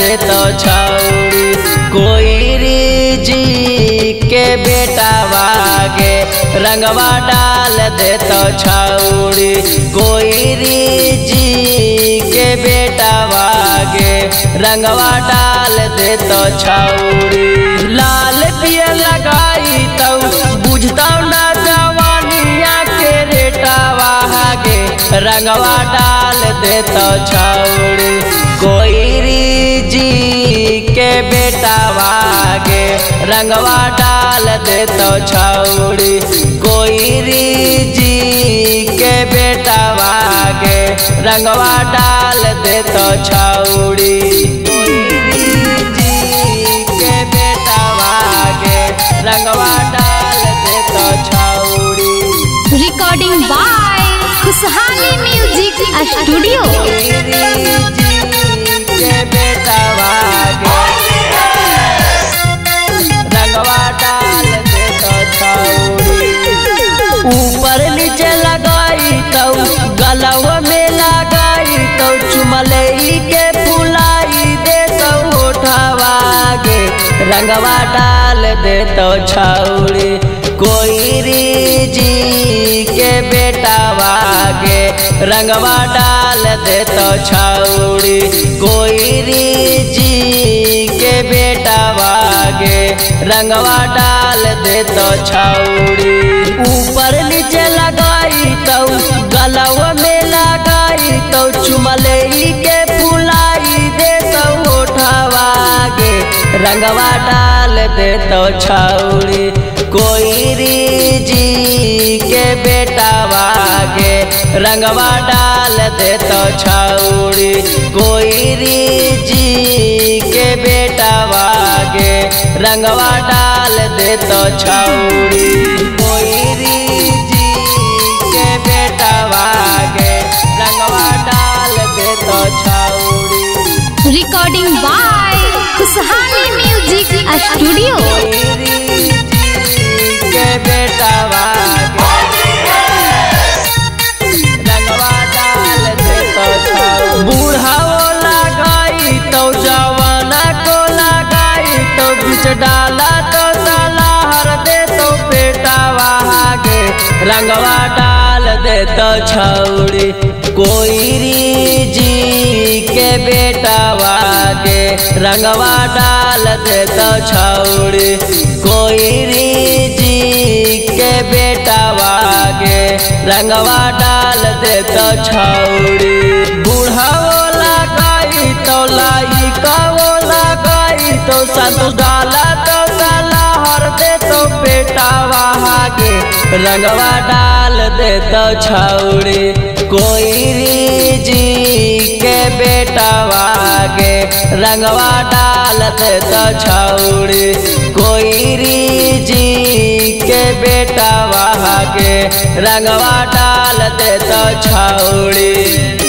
दे तो छौड़ी कोइरी जी के बेटा वागे रंगवा डाल दे तो छौड़ी कोइरी जी के बेटा वागे रंगवा डाल दे तो छौड़ी लाल पिया लगाई तो बुझता ना जवानिया के रेटा वागे रंगवा डाल दे तो छौड़ी कोइरी जी के बेटा वागे रंगवा डाल दे तो छौड़ी कोइरी जी के बेटा वागे रंगवा डाल दे तो छौड़ी रंगवा डाल दे तो छौड़ी। रिकॉर्डिंग बाय खुशहाली म्यूजिक स्टूडियो। के बेटा वागे रंगवा डाल दे तो छौड़ी ऊपर नीचे लगाई तो गलवा में लगाई तो चुमलई के फुलाई दे तो उठावागे रंगवा डाल दे तो छौड़ी कोइरी जी के बेटा वागे रंगवा डाल दे तो छौड़ी कोइरी जी के बेटा वागे रंगवा डाल दे तो छौड़ी ऊपर नीचे लगाई तो गलवा में लगाई तो चुमलई के फुलाई दे तो उठावागे रंगवा डाल दे तो छौड़ी कोइरी जी के बेटा वागे रंगवा डाल दे तो छौड़ी कोइरी जी के बेटा वागे रंगवा डाल दे तो छौड़ी कोइरी जी के बेटा वागे रंगवा डाल दे तो छौड़ी। रिकॉर्डिंग बाय खुशहाली म्यूजिक स्टूडियो। के बेटा वागे रंगवा डाल दे तो छौड़ी बूढ़ा लगाई तो जवाना को लगाई तो बीच डाला तो सलाहर दे तो बेटा वागे रंगवा डाल दे तो छौड़ी कोइरी जी के बेटा वागे रंगवा डाल दे तो छौड़ी कोइरी जी के बेटा वागे रंगवा डाल दे तो छौड़ी बूढ़ा लगाई तो लाई कवो लगाई तो संतोष डाला तो सलाहर दे तो बेटा वागे रंगवा डाल दे तो छौड़ी कोइरी जी के बेटा वागे रंगवा डाल दे तो छौड़ी कोइरी जी के बेटा वागे रंगवा डाल दे तो छौड़ी।